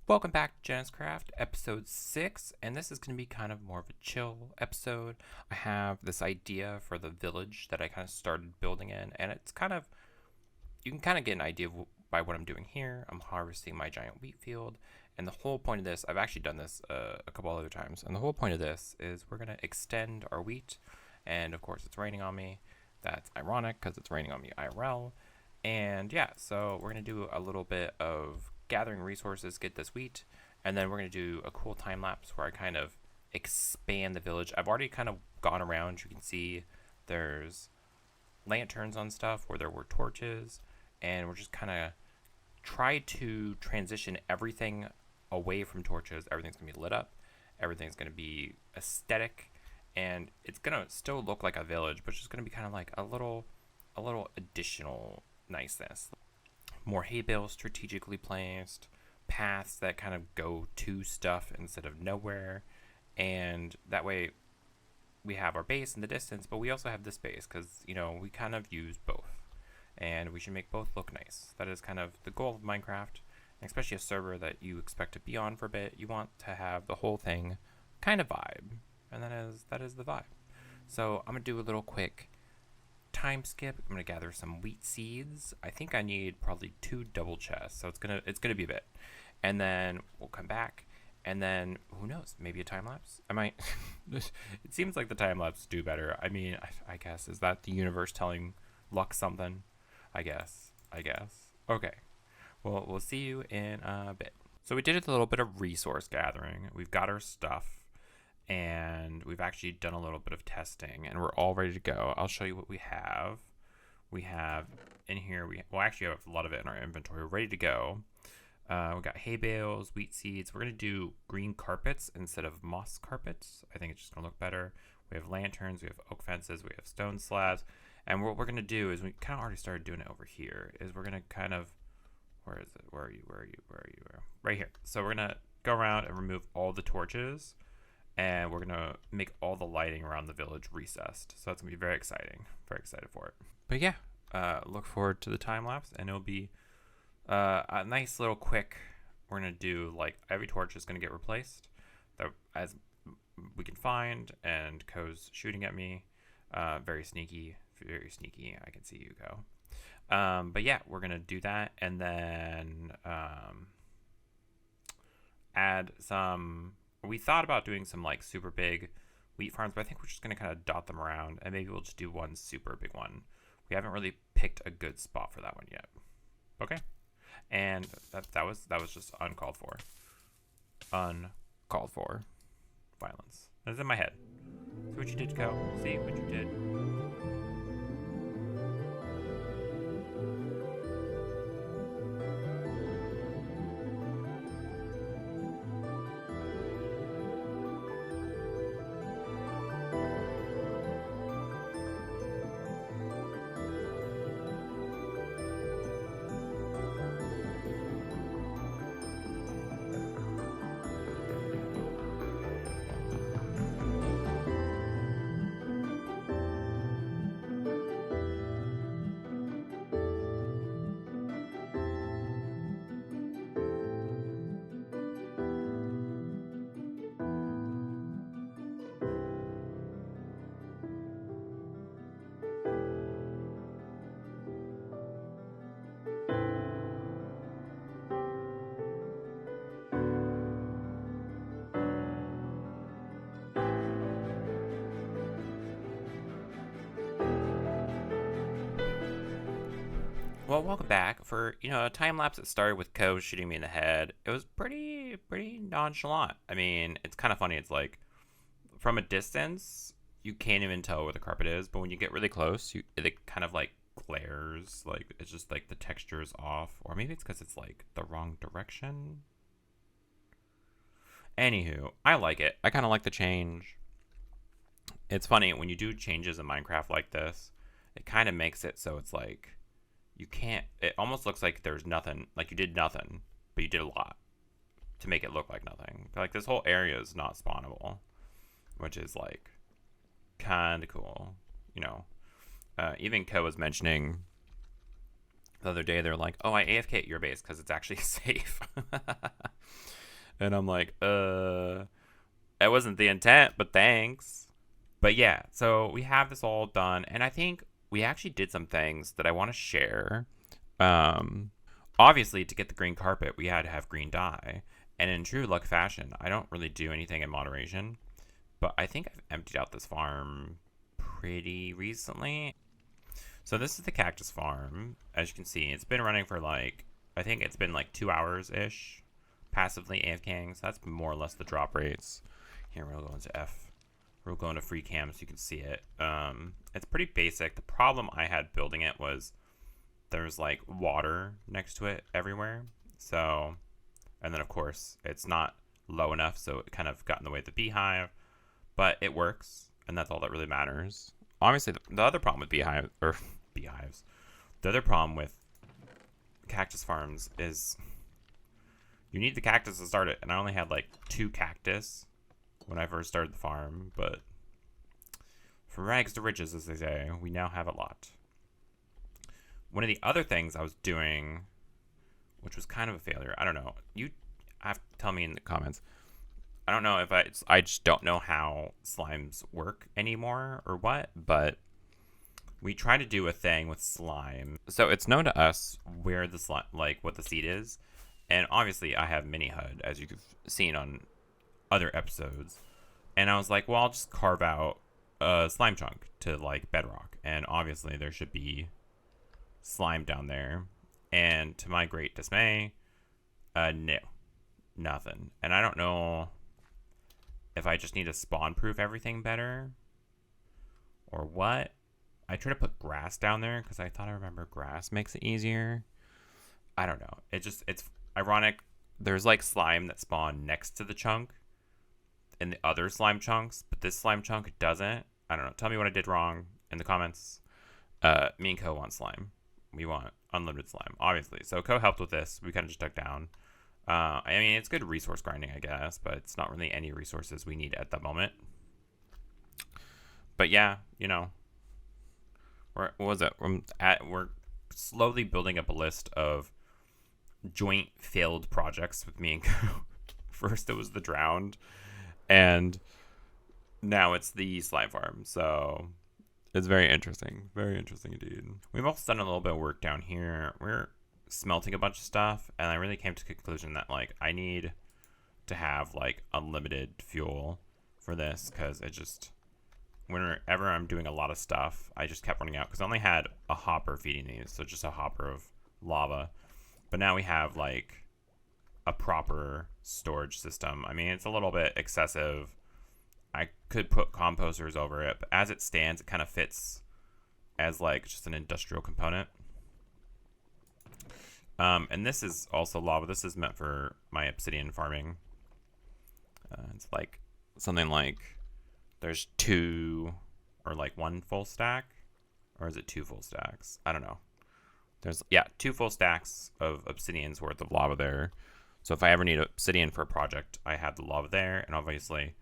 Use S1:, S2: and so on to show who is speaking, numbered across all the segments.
S1: Welcome back to Januscraft, episode 6, and this is going to be kind of more of a chill episode. I have this idea for the village that I kind of started building in, and it's kind of, you can kind of get an idea by what I'm doing here. I'm harvesting my giant wheat field, and the whole point of this, I've actually done this a couple other times, and the whole point of this is we're going to extend our wheat, and of course it's raining on me. That's ironic because it's raining on me IRL, and yeah, so we're going to do a little bit of gathering resources, get this wheat, and then we're going to do a cool time lapse where I kind of expand the village. I've already kind of gone around. You can see there's lanterns on stuff where there were torches, and we're just kind of try to transition everything away from torches. Everything's going to be lit up. Everything's going to be aesthetic, and it's going to still look like a village, but it's just going to be kind of like a little additional niceness. More hay bales strategically placed, paths that kind of go to stuff instead of nowhere, and that way we have our base in the distance, but we also have this base because, you know, we kind of use both, and we should make both look nice. That is kind of the goal of Minecraft, especially a server that you expect to be on for a bit. You want to have the whole thing kind of vibe, and that is the vibe. So I'm gonna do a little quick time skip. I'm gonna gather some wheat seeds. I think I need probably 2 double chests, so it's gonna be a bit, and then we'll come back, and then who knows, maybe a time lapse. I might. It seems like the time lapse do better. I mean, I guess, is that the universe telling luck something? I guess. Okay. Well, we'll see you in a bit. So we did a little bit of resource gathering. We've got our stuff, and we've actually done a little bit of testing, and we're all ready to go. I'll show you what we have. We have in here, we actually have a lot of it in our inventory. We're ready to go. We got hay bales, wheat seeds. We're going to do green carpets instead of moss carpets. I think it's just going to look better. We have lanterns, we have oak fences, we have stone slabs. And what we're going to do is, we kind of already started doing it over here, is we're going to kind of, where is it? Where are you? Right here. So we're going to go around and remove all the torches, and we're gonna make all the lighting around the village recessed. So that's gonna be very exciting. Very excited for it. But yeah, look forward to the time lapse, and it'll be a nice little quick. We're gonna do like every torch is gonna get replaced, that as we can find. And Ko's shooting at me, very sneaky. I can see you, Ko. But yeah, we're gonna do that, and then add some. We thought about doing some like super big wheat farms, but I think we're just going to kind of dot them around, and maybe we'll just do one super big one. We haven't really picked a good spot for that one yet. Okay. And that was just uncalled for. Uncalled for violence. That's in my head. See what you did, Ko. See what you did. Well, welcome back. For, you know, a time lapse that started with Ko shooting me in the head, it was pretty nonchalant. I mean, it's kind of funny. It's like, from a distance, you can't even tell where the carpet is, but when you get really close, it kind of like glares. Like, it's just like the texture is off, or maybe it's because it's like the wrong direction. Anywho, I like it. I kind of like the change. It's funny when you do changes in Minecraft like this, it kind of makes it so it's like, you can't, it almost looks like there's nothing, like you did nothing, but you did a lot to make it look like nothing. Like, this whole area is not spawnable, which is like kind of cool, you know. Even Ko was mentioning the other day, they're like, oh, I AFK at your base because it's actually safe. And I'm like, that wasn't the intent, but thanks. But yeah, so we have this all done, and I think we actually did some things that I want to share. Um, Obviously, to get the green carpet, we had to have green dye. And in true luck fashion, I don't really do anything in moderation, but I think I've emptied out this farm pretty recently. So this is the cactus farm. As you can see, it's been running for like, I think it's been like 2 hours-ish, passively AFKing. So that's more or less the drop rates. Here, we'll go into F. We'll go into free cam so you can see it. It's pretty basic. The problem I had building it was there's like water next to it everywhere. So, and then of course it's not low enough, so it kind of got in the way of the beehive, but it works, and that's all that really matters. Obviously, the other problem with beehives, the other problem with cactus farms is you need the cactus to start it, and I only had like 2 cactus when I first started the farm, but from rags to riches, as they say, we now have a lot. One of the other things I was doing, which was kind of a failure, I don't know, you have to tell me in the comments. I don't know if I just don't know how slimes work anymore or what, but we try to do a thing with slime. So it's known to us where the slime, like what the seed is, and obviously I have mini HUD, as you've seen on other episodes, and I was like, well, I'll just carve out a slime chunk to like bedrock, and obviously there should be slime down there, and to my great dismay, no, nothing. And I don't know if I just need to spawn proof everything better or what. I tried to put grass down there because I thought I remember grass makes it easier. I don't know. It's ironic. There's like slime that spawn next to the chunk in the other slime chunks, but this slime chunk doesn't. I don't know. Tell me what I did wrong in the comments. Me and Co want slime. We want unlimited slime, obviously. So Co helped with this. We kind of just dug down. I mean, it's good resource grinding, I guess, but it's not really any resources we need at the moment. But yeah, you know, what was it? We're slowly building up a list of joint failed projects with me and Co. First, it was the drowned, and now it's the slime farm. So it's very interesting indeed. We've also done a little bit of work down here. We're smelting a bunch of stuff, and I really came to the conclusion that like I need to have like unlimited fuel for this, because it just, whenever I'm doing a lot of stuff, I just kept running out, because I only had a hopper feeding these, so just a hopper of lava. But now we have like a proper storage system. I mean, it's a little bit excessive. I could put composters over it, but as it stands, it kind of fits as like just an industrial component. And this is also lava. This is meant for my obsidian farming. It's like something like there's 2 or like 1 full stack, or is it 2 full stacks? I don't know. There's 2 full stacks of obsidian's worth of lava there. So if I ever need obsidian for a project, I have the lava there, and obviously,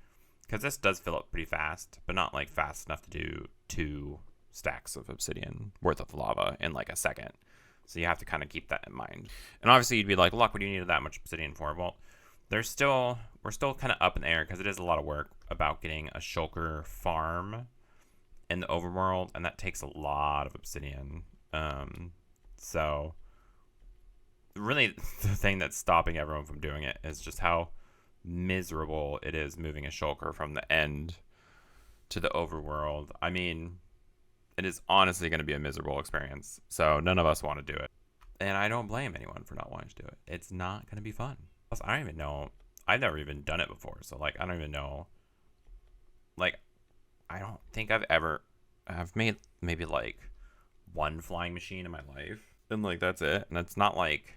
S1: because this does fill up pretty fast, but not like fast enough to do 2 stacks of obsidian worth of lava in like a second. So you have to kind of keep that in mind. And obviously you'd be like, look, what do you need that much obsidian for? Well, we're still kind of up in the air, because it is a lot of work about getting a shulker farm in the overworld, and that takes a lot of obsidian. So really the thing that's stopping everyone from doing it is just how miserable it is moving a shulker from the end to the overworld. I mean, it is honestly going to be a miserable experience. So none of us want to do it. And I don't blame anyone for not wanting to do it. It's not going to be fun. Plus, I don't even know. I've never even done it before. So, like, I don't even know. Like, I don't think I've made maybe, like, 1 flying machine in my life. And, like, that's it. And it's not, like,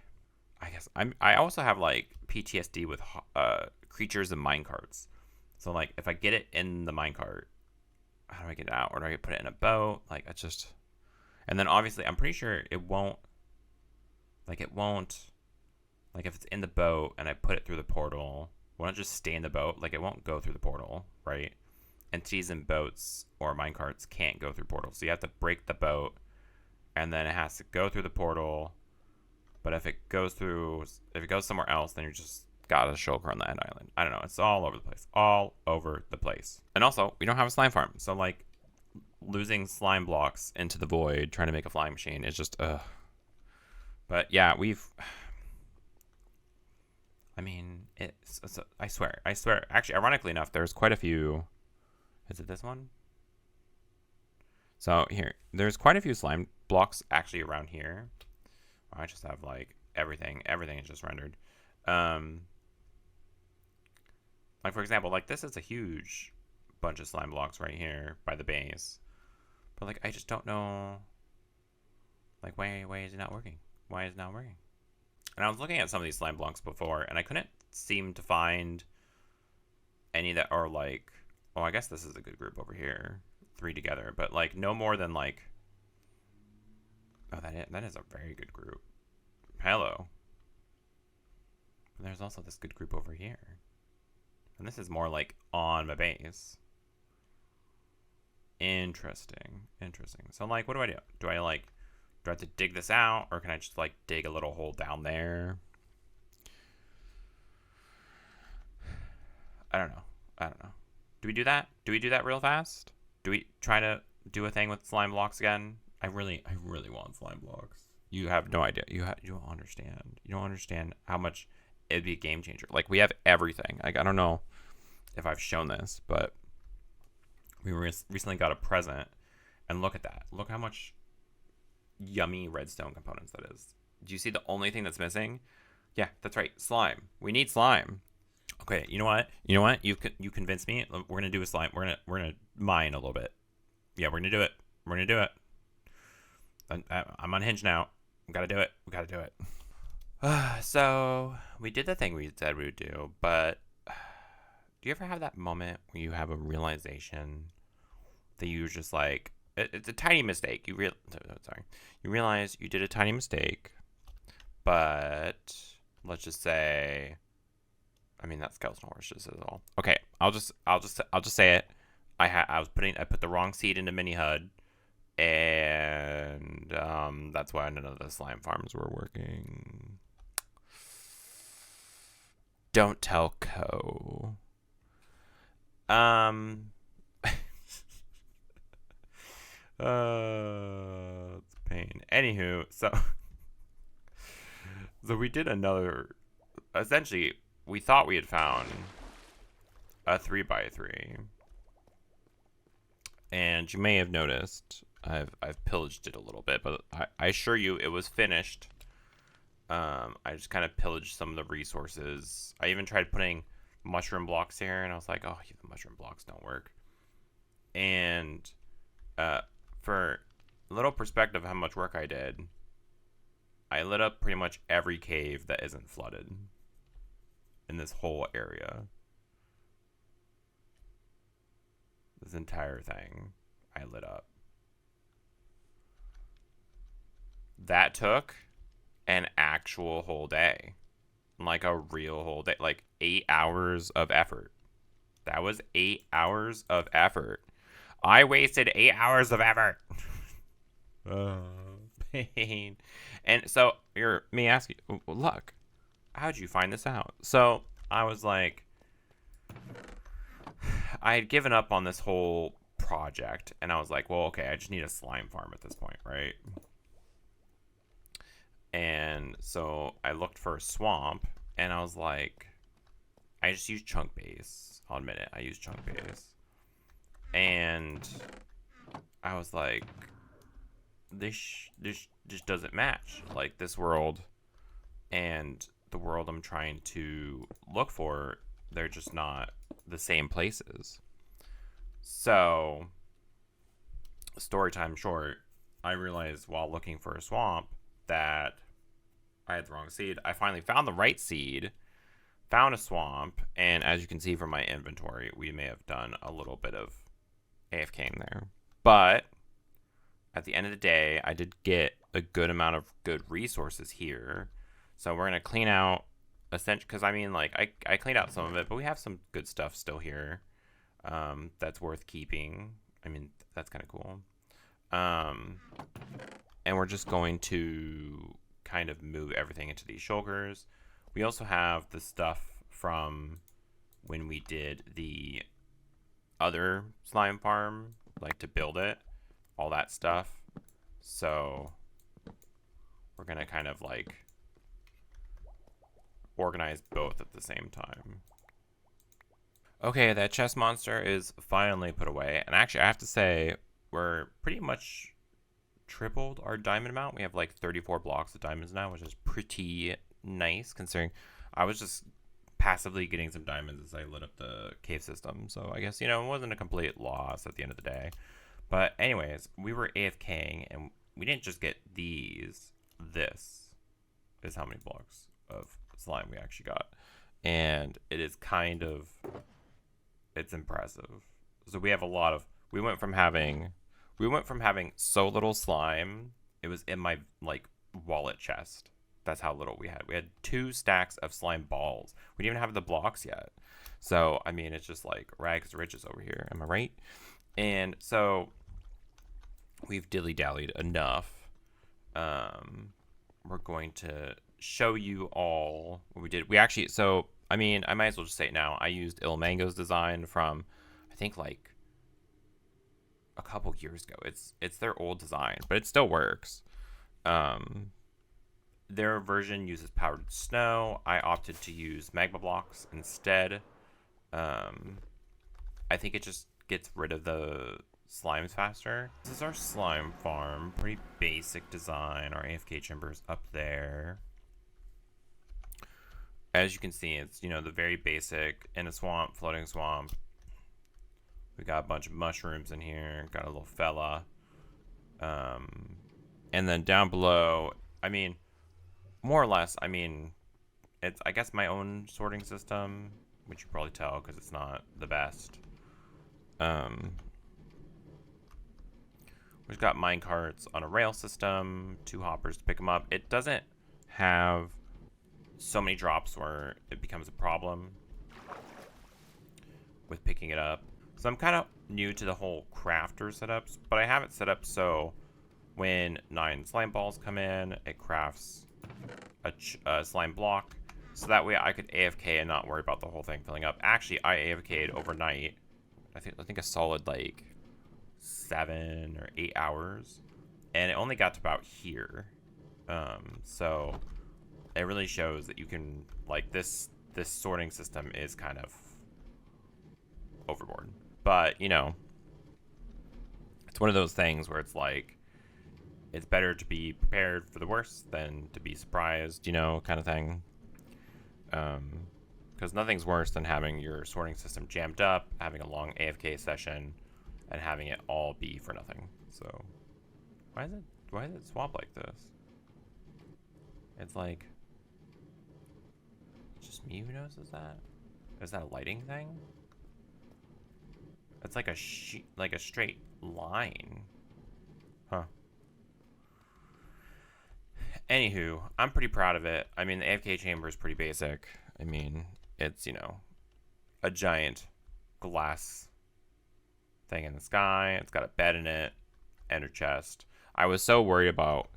S1: I guess I also have, like, PTSD with creatures and minecarts. So, like, if I get it in the minecart, how do I get it out? Or do I put it in a boat? Like, it's just... And then, obviously, I'm pretty sure it won't... Like, if it's in the boat and I put it through the portal, it won't just stay in the boat. Like, it won't go through the portal, right? Entities in boats or minecarts can't go through portals. So you have to break the boat, and then it has to go through the portal. But if it goes somewhere else, then you're just got a shulker on that island. I don't know. It's all over the place. All over the place. And also, we don't have a slime farm. So, like, losing slime blocks into the void, trying to make a flying machine is just, ugh. But, yeah, I mean, I swear. Actually, ironically enough, there's quite a few. Is it this one? So, here. There's quite a few slime blocks actually around here. I just have, like, everything. Everything is just rendered. Like, for example, like, this is a huge bunch of slime blocks right here by the base. But, like, I just don't know, like, why is it not working? Why is it not working? And I was looking at some of these slime blocks before, and I couldn't seem to find any that are, like, oh, I guess this is a good group over here. 3 together. But, like, no more than, like, oh, that is a very good group. Hello. And there's also this good group over here. And this is more like on my base. Interesting. So, like, what do I do? Do I have to dig this out? Or can I just, like, dig a little hole down there? I don't know. Do we do that? Do we do that real fast? Do we try to do a thing with slime blocks again? I really want slime blocks. You have no idea. You don't understand. You don't understand how much it'd be a game changer. Like, we have everything. Like, I don't know if I've shown this, but we recently got a present, and look at that. Look how much yummy redstone components that is. Do you see the only thing that's missing? Yeah, that's right. Slime. We need slime. Okay, you know what? You convinced me. We're gonna do a slime. We're gonna mine a little bit. Yeah, we're gonna do it. I'm unhinged now. We gotta do it. So we did the thing we said we would do, but do you ever have that moment where you have a realization that you're just like, it's a tiny mistake. You realize you did a tiny mistake, but let's just say, I mean, that skeleton horse just says it all. Okay, I'll just say it. I put the wrong seed into mini HUD, and that's why none of the slime farms were working. Don't tell Co. It's pain. Anywho, so we did another. Essentially, we thought we had found a 3x3, and you may have noticed I've pillaged it a little bit, but I assure you it was finished. I just kind of pillaged some of the resources. I even tried putting mushroom blocks here, and I was like, oh, the mushroom blocks don't work. And for a little perspective of how much work I did, I lit up pretty much every cave that isn't flooded in this whole area. This entire thing I lit up. That took an actual whole day. Like a real whole day. Like 8 hours of effort. That was 8 hours of effort. I wasted 8 hours of effort. Pain. And so, me ask you, look, how'd you find this out? So, I was like, I had given up on this whole project, and I was like, well, okay, I just need a slime farm at this point, right? And so I looked for a swamp, and I was like, I just used chunk base. I'll admit it, I used chunk base. And I was like, this just doesn't match. Like, this world and the world I'm trying to look for, they're just not the same places. So, story time short, I realized while looking for a swamp that I had the wrong seed. I finally found the right seed, found a swamp, and as you can see from my inventory, we may have done a little bit of AFKing there. But at the end of the day, I did get a good amount of good resources here. So we're going to clean out, essentially, because I mean, like, I cleaned out some of it, but we have some good stuff still here that's worth keeping. I mean, that's kind of cool. And we're just going to kind of move everything into these shulkers. We also have the stuff from when we did the other slime farm, like to build it, all that stuff. So we're gonna kind of like organize both at the same time. Okay, that chest monster is finally put away. And actually, I have to say, we're pretty much tripled our diamond amount. We have like 34 blocks of diamonds now, which is pretty nice considering I was just passively getting some diamonds as I lit up the cave system. So I guess, you know, it wasn't a complete loss at the end of the day. But anyways, we were AFKing and we didn't just get these. This is how many blocks of slime we actually got. And it is kind of, it's impressive. So we have a lot of, we went from having so little slime, it was in my like wallet chest. That's how little we had. We had 2 stacks of slime balls. We didn't even have the blocks yet. So, I mean, it's just like rags to riches over here. Am I right? And so we've dilly-dallied enough. We're going to show you all what we did. We actually, so, I mean, I might as well just say it now. I used Ilmango's design from, I think, like a couple years ago. It's their old design, but it still works. Their version uses powdered snow. I opted to use magma blocks instead. I think it just gets rid of the slimes faster. This is our slime farm. Pretty basic design. Our AFK chamber's up there. As you can see, it's, you know, the very basic in a swamp, floating swamp. We got a bunch of mushrooms in here. Got a little fella. And then down below, I mean, more or less, I mean, it's, I guess, my own sorting system, which you probably tell because it's not the best. We've got mine carts on a rail system, 2 hoppers to pick them up. It doesn't have so many drops where it becomes a problem with picking it up. So I'm kind of new to the whole crafter setups, but I have it set up so when 9 slime balls come in, it crafts a slime block. So that way I could AFK and not worry about the whole thing filling up. Actually, I AFK'd overnight. I think a solid like 7 or 8 hours. And it only got to about here. So it really shows that you can, like, this sorting system is kind of overboard. But, you know, it's one of those things where it's like, it's better to be prepared for the worst than to be surprised, you know, kind of thing. Because nothing's worse than having your sorting system jammed up, having a long AFK session, and having it all be for nothing. So, why is it swamp like this? It's like, it's just me who notices that? Is that a lighting thing? It's like a straight line. Huh. Anywho, I'm pretty proud of it. I mean, the AFK chamber is pretty basic. I mean, it's, you know, a giant glass thing in the sky. It's got a bed in it and a chest. I was so worried about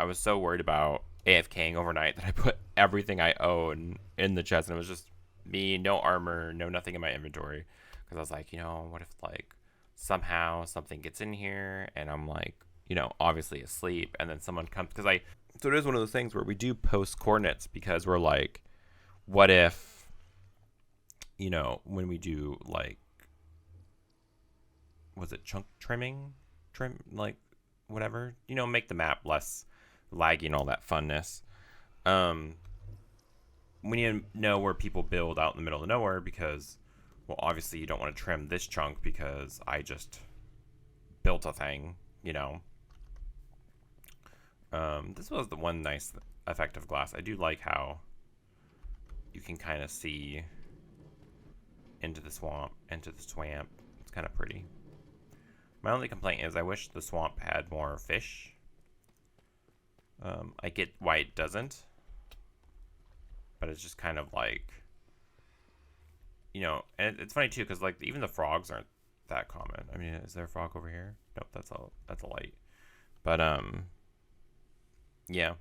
S1: AFKing overnight that I put everything I own in the chest, and it was just me, no armor, no nothing in my inventory. Because I was like, you know, what if, like, somehow something gets in here and I'm, like, you know, obviously asleep, and then someone comes, so it is one of those things where we do post coordinates because we're like, what if, you know, when we do, like, was it chunk trim, like, whatever, you know, make the map less laggy and all that funness. We need to know where people build out in the middle of nowhere because, well, obviously you don't want to trim this chunk because I just built a thing, you know. This was the one nice effect of glass. I do like how you can kind of see into the swamp. It's kind of pretty. My only complaint is I wish the swamp had more fish. I get why it doesn't, but it's just kind of like, you know, and it's funny too because, like, even the frogs aren't that common. I mean, is there a frog over here? Nope, that's a light. But yeah,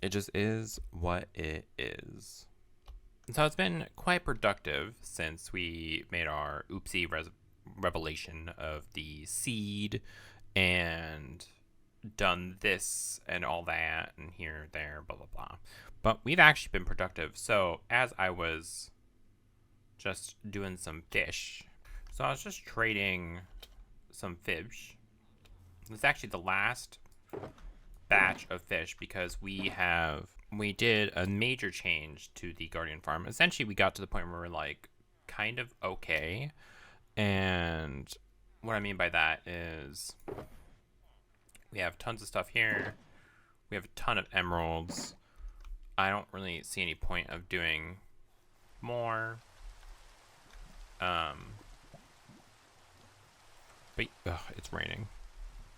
S1: It just is what it is. So it's been quite productive since we made our Oopsie revelation of the seed and done this and all that and here, there, blah, blah, blah. But we've actually been productive. So as I was just doing some fish, so I was just trading some fish. It's actually the last batch of fish because we did a major change to the Guardian farm. Essentially, we got to the point where we're like kind of okay. And what I mean by that is we have tons of stuff here. We have a ton of emeralds. I don't really see any point of doing more. But it's raining.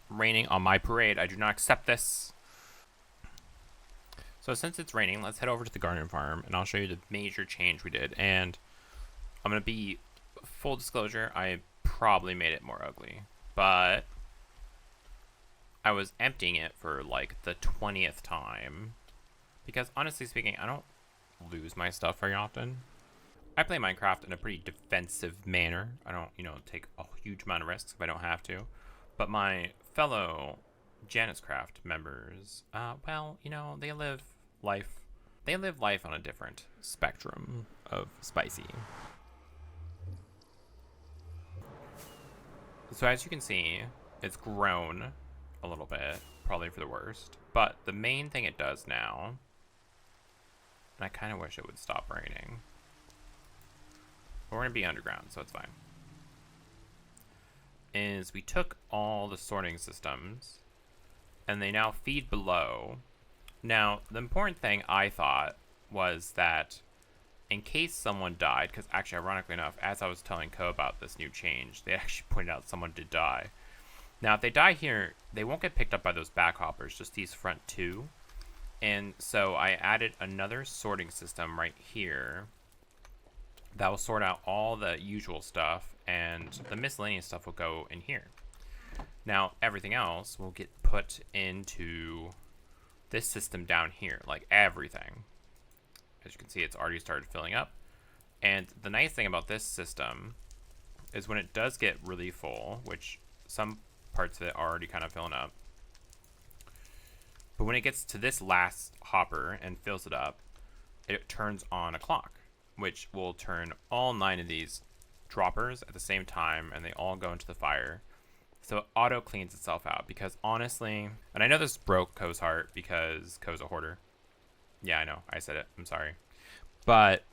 S1: Raining on my parade. I do not accept this. So since it's raining, let's head over to the Guardian farm and I'll show you the major change we did. And I'm going to be full disclosure, I probably made it more ugly, but I was emptying it for like the 20th time because honestly speaking, I don't lose my stuff very often. I play Minecraft in a pretty defensive manner. I don't, take a huge amount of risks if I don't have to. But my fellow Januscraft members, well, they live life on a different spectrum of spicy. So as you can see, it's grown a little bit, probably for the worst. But the main thing it does now, and I kind of wish it would stop raining. But we're going to be underground, so it's fine. Is we took all the sorting systems, and they now feed below. Now, the important thing I thought was that in case someone died, because actually, ironically enough, as I was telling Co about this new change, they actually pointed out someone did die. Now, if they die here, they won't get picked up by those back hoppers, just these front two. And so I added another sorting system right here that will sort out all the usual stuff, and the miscellaneous stuff will go in here. Now, everything else will get put into this system down here, like everything. As you can see, it's already started filling up. And the nice thing about this system is when it does get really full, which some parts of it are already kind of filling up, but when it gets to this last hopper and fills it up, it turns on a clock, which will turn all 9 of these droppers at the same time, and they all go into the fire. So it auto cleans itself out, because honestly, and I know this broke Ko's heart because Ko's a hoarder. Yeah, I know, I said it, I'm sorry. But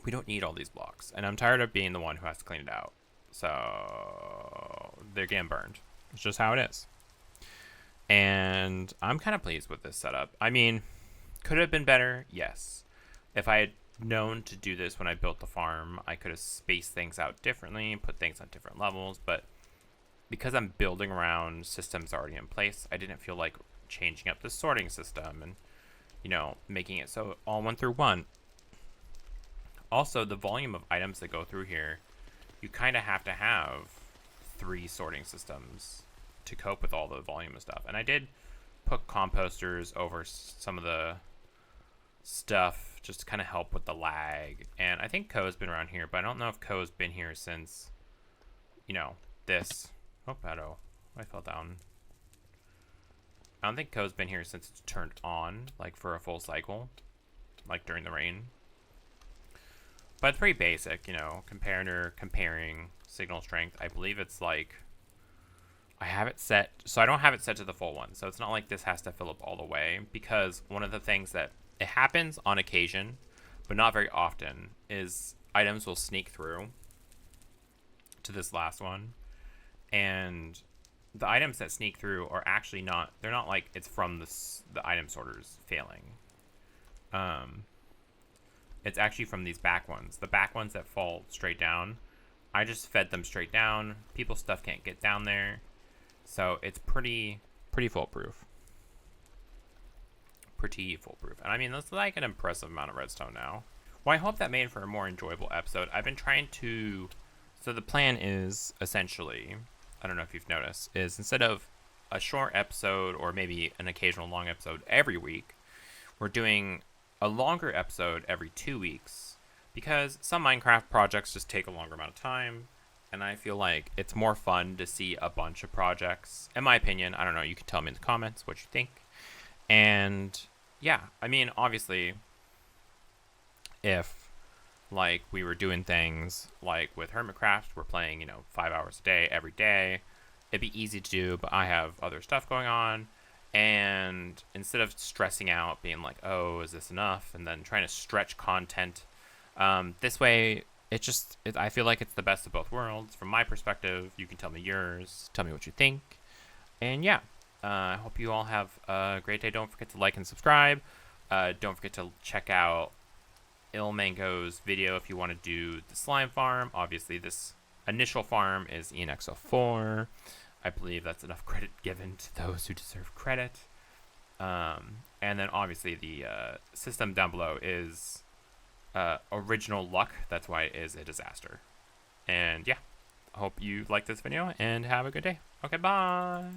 S1: we don't need all these blocks, and I'm tired of being the one who has to clean it out. So they're getting burned. It's just how it is. And I'm kind of pleased with this setup. I mean, could it have been better? Yes. If I had known to do this when I built the farm, I could have spaced things out differently, put things on different levels, but because I'm building around systems already in place, I didn't feel like changing up the sorting system and, making it so all 1 through 1. Also, the volume of items that go through here, you kind of have to have 3 sorting systems to cope with all the volume of stuff. And I did put composters over some of the stuff just to kind of help with the lag. And I think Ko's been around here, but I don't know if Ko's been here since, this. Oh, I fell down. I don't think Ko's been here since it's turned on, like for a full cycle, like during the rain. But it's pretty basic, comparing signal strength. I believe it's like, I have it set, so I don't have it set to the full one. So it's not like this has to fill up all the way, because one of the things that it happens on occasion, but not very often, is items will sneak through to this last one. And the items that sneak through are actually not, they're not like it's from the item sorters failing. It's actually from these back ones. The back ones that fall straight down, I just fed them straight down. People's stuff can't get down there. So it's pretty foolproof. Pretty foolproof. And I mean, that's like an impressive amount of redstone now. Well, I hope that made for a more enjoyable episode. I've been trying to, so the plan is essentially, I don't know if you've noticed, is instead of a short episode or maybe an occasional long episode every week, we're doing a longer episode every 2 weeks because some Minecraft projects just take a longer amount of time. And I feel like it's more fun to see a bunch of projects. In my opinion, I don't know, you can tell me in the comments what you think. And yeah, I mean, obviously, if like we were doing things like with Hermitcraft, we're playing, 5 hours a day, every day, it'd be easy to do, but I have other stuff going on. And instead of stressing out, being like, oh, is this enough? And then trying to stretch content, this way, I feel like it's the best of both worlds. From my perspective, you can tell me yours, tell me what you think. And yeah, I hope you all have a great day. Don't forget to like and subscribe. Don't forget to check out Ilmango's video if you want to do the slime farm. Obviously, this initial farm is ENX04. I believe that's enough credit given to those who deserve credit. And then obviously the system down below is original luck. That's why it is a disaster. And yeah, I hope you like this video and have a good day. Okay, bye.